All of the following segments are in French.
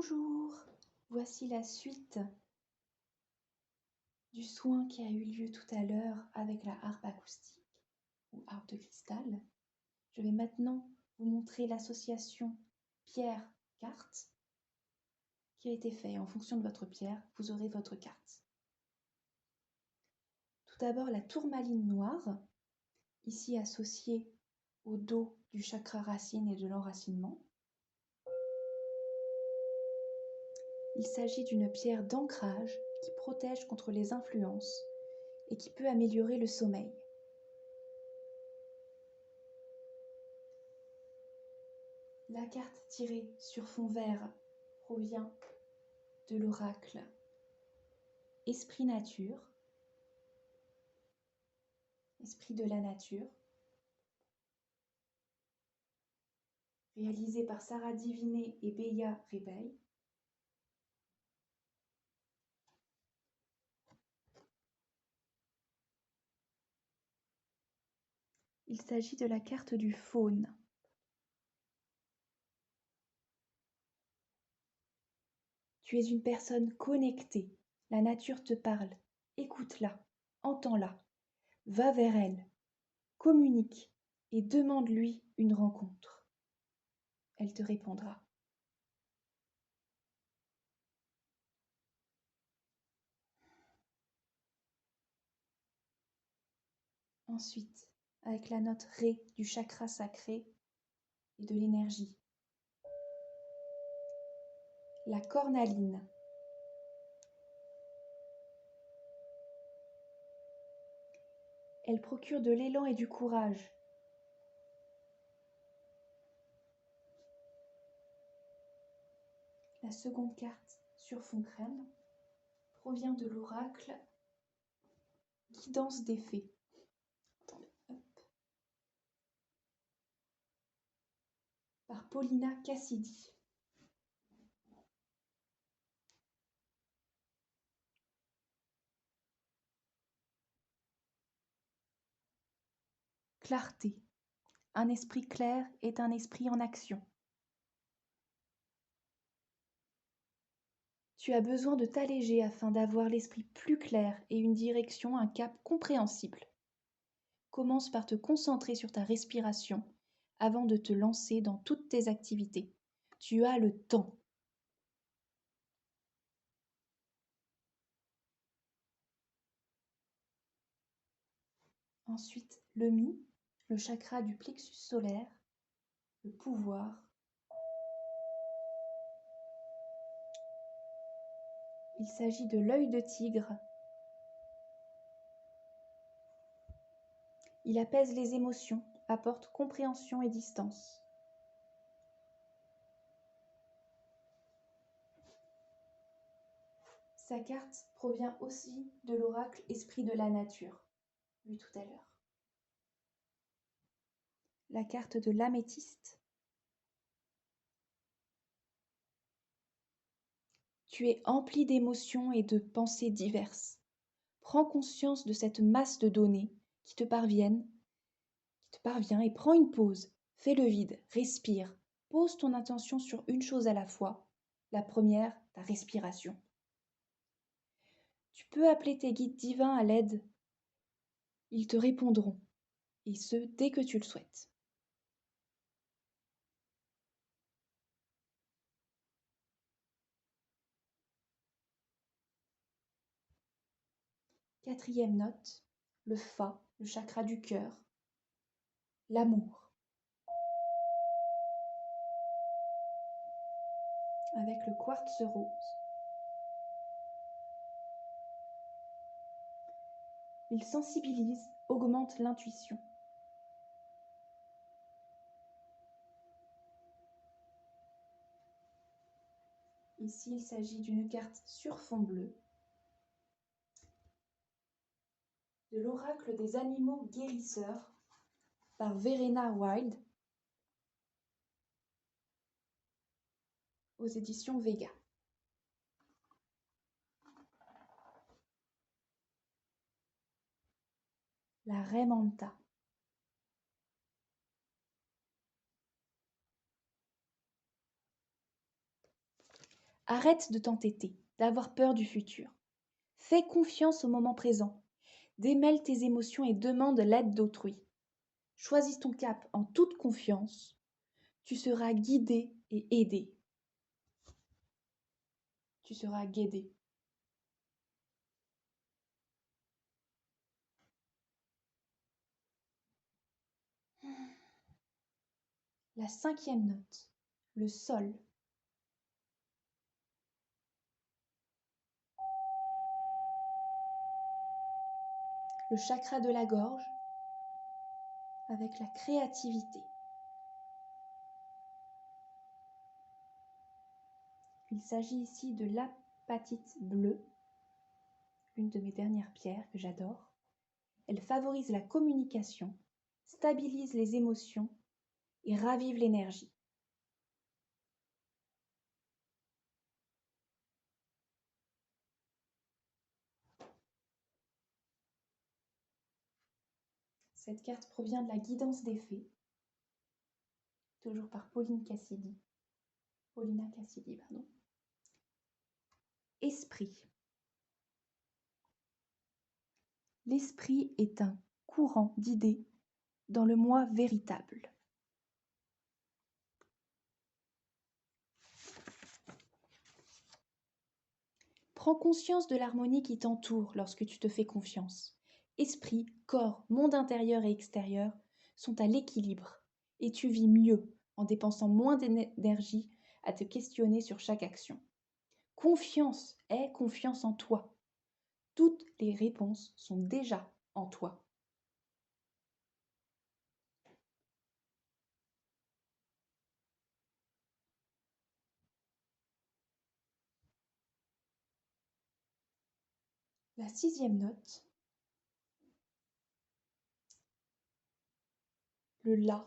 Bonjour, voici la suite du soin qui a eu lieu tout à l'heure avec la harpe acoustique ou harpe de cristal. Je vais maintenant vous montrer l'association pierre-carte qui a été faite. En fonction de votre pierre, vous aurez votre carte. Tout d'abord, la tourmaline noire, ici associée au dos du chakra racine et de l'enracinement. Il s'agit d'une pierre d'ancrage qui protège contre les influences et qui peut améliorer le sommeil. La carte tirée sur fond vert provient de l'oracle Esprit Nature, Esprit de la Nature, réalisé par Sarah Diviné et Béa Réveil. Il s'agit de la carte du faune. Tu es une personne connectée. La nature te parle. Écoute-la, entends-la. Va vers elle, communique et demande-lui une rencontre. Elle te répondra. Ensuite, avec la note Ré du chakra sacré et de l'énergie. La cornaline. Elle procure de l'élan et du courage. La seconde carte sur fond crème provient de l'oracle Guidance des fées. Par Paulina Cassidy. Clarté. Un esprit clair est un esprit en action. Tu as besoin de t'alléger afin d'avoir l'esprit plus clair et une direction, un cap compréhensible. Commence par te concentrer sur ta respiration avant de te lancer dans toutes tes activités. Tu as le temps. Ensuite, le Mi, le chakra du plexus solaire, le pouvoir. Il s'agit de l'œil de tigre. Il apaise les émotions, apporte compréhension et distance. Sa carte provient aussi de l'oracle Esprit de la Nature, vu tout à l'heure. La carte de l'améthyste. Tu es empli d'émotions et de pensées diverses. Prends conscience de cette masse de données qui te parvient et prends une pause. Fais le vide, respire. Pose ton attention sur une chose à la fois. La première, ta respiration. Tu peux appeler tes guides divins à l'aide. Ils te répondront, et ce, dès que tu le souhaites. Quatrième note, le Fa, le chakra du cœur, l'amour. Avec le quartz rose. Il sensibilise, augmente l'intuition. Ici, il s'agit d'une carte sur fond bleu de l'oracle des animaux guérisseurs par Verena Wild aux éditions Vega. La raie manta. Arrête de t'entêter, d'avoir peur du futur. Fais confiance au moment présent. Démêle tes émotions et demande l'aide d'autrui. Choisis ton cap en toute confiance. Tu seras guidé et aidé. Tu seras guidé. La 5e note, le sol. Le chakra de la gorge avec la créativité. Il s'agit ici de l'apatite bleue, l'une de mes dernières pierres que j'adore. Elle favorise la communication, stabilise les émotions et ravive l'énergie. Cette carte provient de la guidance des fées, toujours par Paulina Cassidy, pardon. Esprit. L'esprit est un courant d'idées dans le moi véritable. Prends conscience de l'harmonie qui t'entoure lorsque tu te fais confiance. Esprit, corps, monde intérieur et extérieur sont à l'équilibre et tu vis mieux en dépensant moins d'énergie à te questionner sur chaque action. Confiance est confiance en toi. Toutes les réponses sont déjà en toi. La 6e note, le La,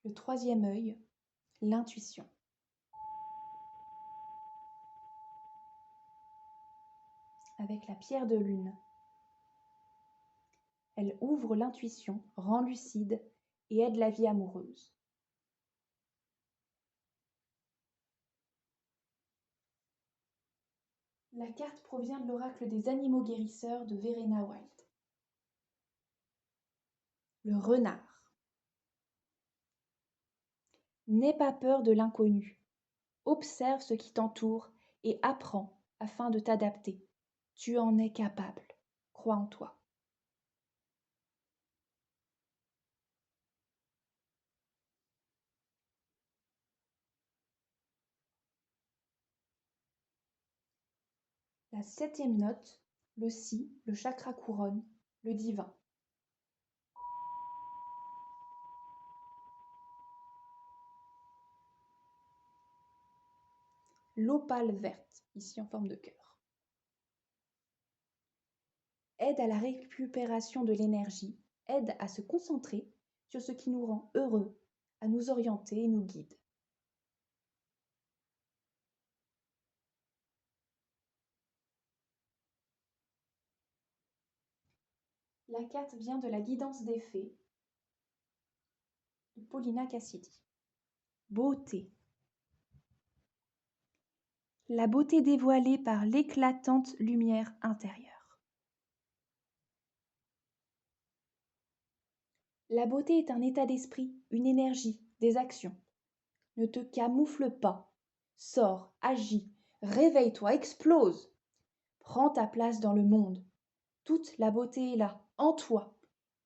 le 3e œil, l'intuition. Avec la pierre de lune. Elle ouvre l'intuition, rend lucide et aide la vie amoureuse. La carte provient de l'oracle des animaux guérisseurs de Verena Wild. Le renard. N'aie pas peur de l'inconnu. Observe ce qui t'entoure et apprends afin de t'adapter. Tu en es capable. Crois en toi. La 7e note, le Si, le chakra couronne, le divin. L'opale verte, ici en forme de cœur. Aide à la récupération de l'énergie, aide à se concentrer sur ce qui nous rend heureux, à nous orienter et nous guide. La carte vient de la guidance des fées de Paulina Cassidy. Beauté. La beauté dévoilée par l'éclatante lumière intérieure. La beauté est un état d'esprit, une énergie, des actions. Ne te camoufle pas. Sors, agis, réveille-toi, explose. Prends ta place dans le monde. Toute la beauté est là, en toi.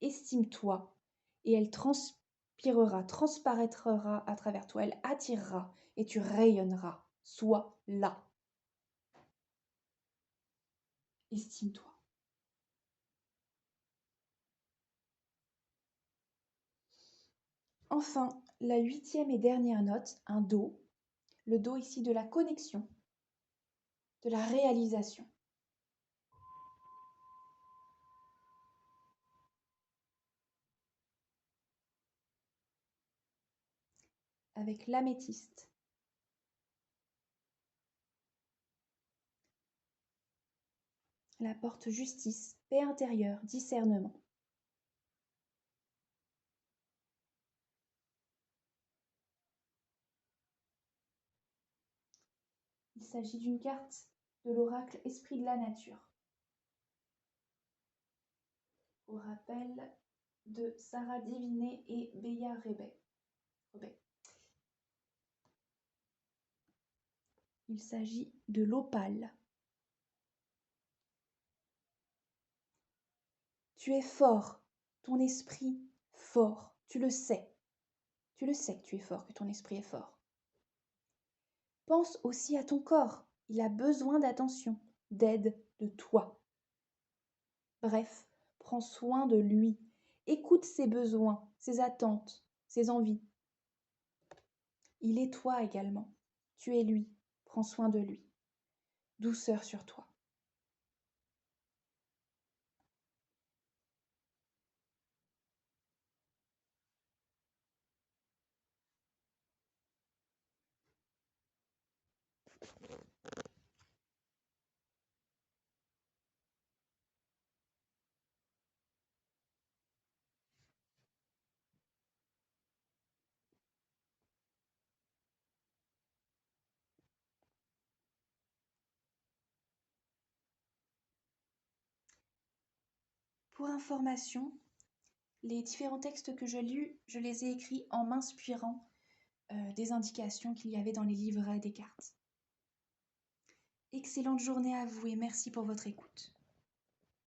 Estime-toi et elle transpirera, transparaîtra à travers toi. Elle attirera et tu rayonneras. Sois là. Estime-toi. Enfin, la 8e et dernière note, un Do. Le Do ici de la connexion, de la réalisation. Avec l'améthyste. La porte justice, paix intérieure, discernement. s'agit d'une carte de l'oracle Esprit de la Nature. Au rappel de Sarah Diviné et Béa Rebet. Il s'agit de l'opale. Tu es fort, ton esprit fort, tu le sais. Tu le sais que tu es fort, que ton esprit est fort. Pense aussi à ton corps, il a besoin d'attention, d'aide, de toi. Bref, prends soin de lui, écoute ses besoins, ses attentes, ses envies. Il est toi également, tu es lui, prends soin de lui. Douceur sur toi. Pour information, les différents textes que je lus, je les ai écrits en m'inspirant des indications qu'il y avait dans les livrets des cartes. Excellente journée à vous et merci pour votre écoute.